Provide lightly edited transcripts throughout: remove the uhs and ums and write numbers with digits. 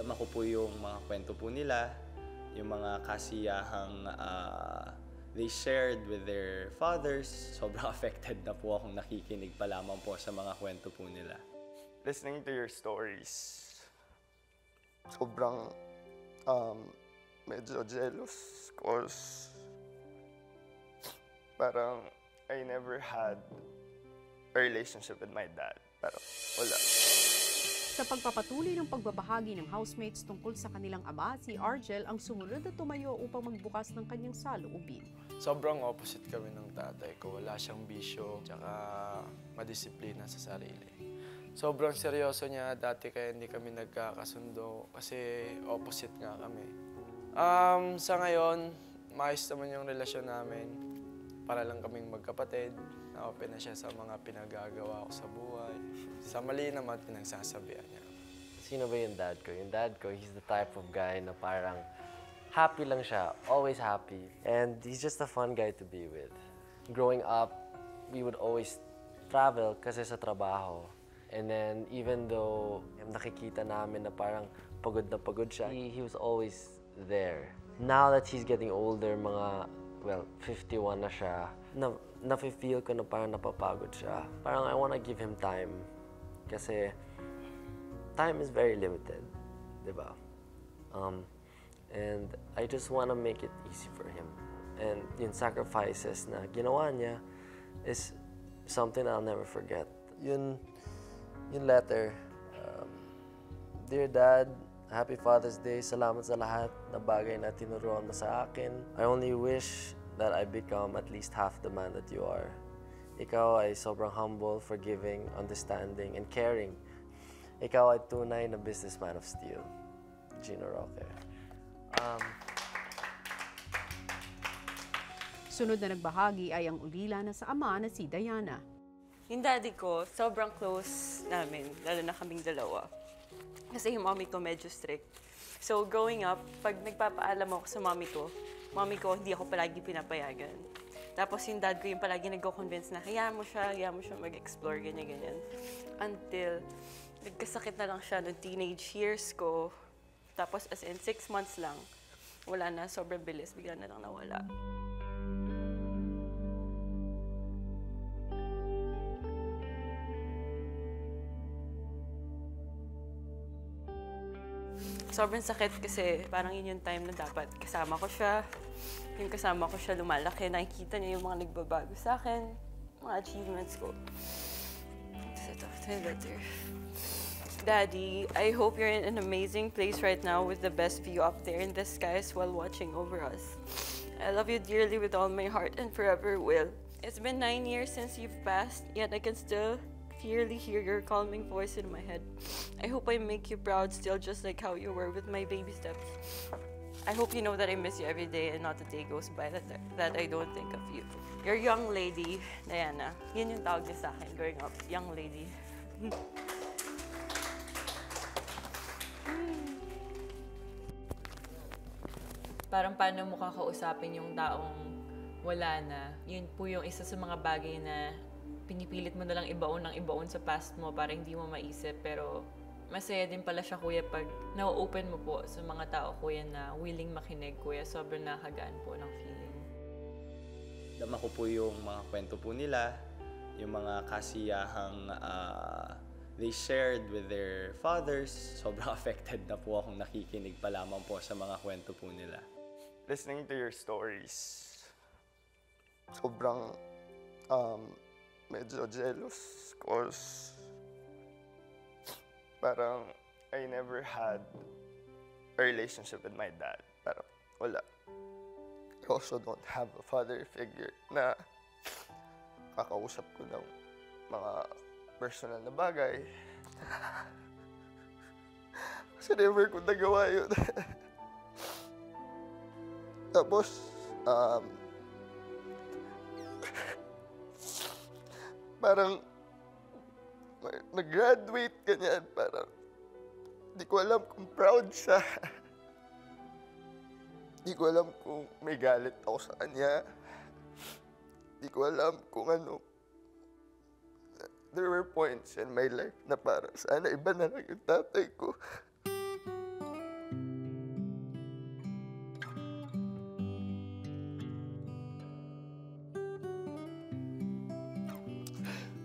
Dama ko po yung mga kwento po nila, yung mga kasiyahang they shared with their fathers. Sobrang affected na po akong nakikinig pa lamang po sa mga kwento po nila. Listening to your stories, sobrang medyo jealous cause parang I never had a relationship with my dad. Pero wala. Sa pagpapatuloy ng pagbabahagi ng housemates tungkol sa kanilang ama, si Argel ang sumunod na tumayo upang magbukas ng kanyang saloobin. Sobrang opposite kami ng tatay ko. Wala siyang bisyo, tsaka madisiplina sa sarili. Sobrang seryoso niya dati kaya hindi kami nagkakasundo kasi opposite nga kami. Sa ngayon, maayos naman yung relasyon namin. Para lang kaming magkapatid. Na-open na siya sa mga pinagagawa ko sa buhay. Sa mali naman, pinagsasabihan niya. Sino ba yung dad ko? Yung dad ko, he's the type of guy na parang happy lang siya, always happy. And he's just a fun guy to be with. Growing up, we would always travel kasi sa trabaho. And then, even though nakikita namin na parang pagod na pagod siya, he was always there. Now that he's getting older, mga, 51 na siya, nafe-feel ko na parang napapagod siya. Parang I wanna give him time. Kasi time is very limited, di ba? And I just wanna make it easy for him. And yung sacrifices na ginawa niya is something I'll never forget. Yung letter, Dear Dad, Happy Father's Day. Salamat sa lahat na bagay na tinuruan mo sa akin. I only wish that I become at least half the man that you are. Ikaw ay sobrang humble, forgiving, understanding, and caring. Ikaw ay tunay na businessman of steel. Gino Roque. Sunod na nagbahagi ay ang ulila na sa ama na si Diana. Yung daddy ko, sobrang close namin, lalo na kaming dalawa. Kasi yung mommy ko medyo strict. So growing up, pag nagpapaalam ako sa mommy ko, hindi ako palagi pinapayagan. Tapos yung dad ko yung palagi nag-convince na hayaan mo siya mag-explore, ganyan. Until nagkasakit na lang siya noong teenage years ko. Tapos as in 6 months lang, wala na, sobrang bilis, bigla na lang nawala. Sobrang sakit kasi parang yun yung time na dapat kasama ko siya. Yung kasama ko siya lumalaki, nakikita niya yung mga nagbabago sa akin, mga achievements ko. Set off my letter. Daddy, I hope you're in an amazing place right now with the best view up there in the skies while watching over us. I love you dearly with all my heart and forever will. It's been 9 years since you've passed, yet I can still clearly hear your calming voice in my head. I hope I make you proud still, just like how you were with my baby steps. I hope you know that I miss you every day and not a day goes by that I don't think of you. Your young lady, Diana. Yun yung tawag niya sa akin growing up, young lady. Parang paano mo kakausapin yung taong wala na. Yun po yung isa sa mga bagay na pinipilit mo na lang ibaon ng ibaon sa past mo para hindi mo maisip. Pero masaya din pala siya, kuya, pag na-open mo po sa mga tao, kuya, na willing makinig, kuya. Sobrang nakagaan po ng feeling. Dama ko po yung mga kwento po nila, yung mga kasiyahang they shared with their fathers. Sobrang affected na po akong nakikinig pa lamang po sa mga kwento po nila. Listening to your stories, sobrang medyo jealous cause parang I never had a relationship with my dad. Pero wala. I also don't have a father figure na kakausap ko ng mga personal na bagay. Kasi never ko nagawa yun. Tapos, parang nag-graduate ganyan, parang di ko alam kung proud siya. Di ko alam kung may galit ako sa kanya. Di ko alam kung ano. There were points in my life na parang sana iba na lang yung tatay ko.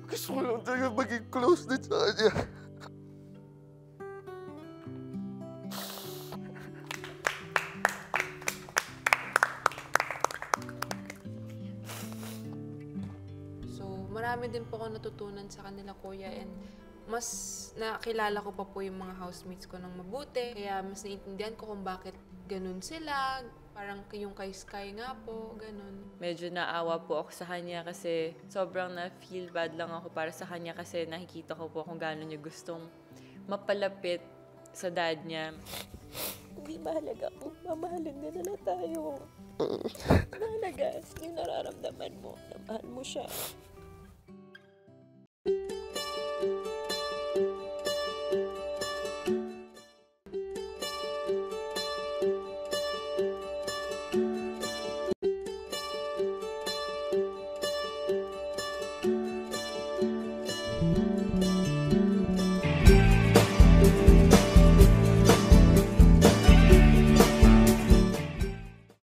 Gusto ko lang talaga maging close din sa kanya. So, marami din po ako natutunan sa kanila, kuya, and mas nakilala ko pa po yung mga housemates ko ng mabuti. Kaya mas naiintindihan ko kung bakit ganun sila. Parang yung kay Sky nga po, ganun. Medyo naawa po ako sa kanya kasi sobrang na-feel bad lang ako para sa kanya kasi nakikita ko po kung gaano niya gustong mapalapit sa dad niya. Hindi mahalaga kung mamahalin na nila tayo. Mahalaga yung nararamdaman mo na mahal mo siya.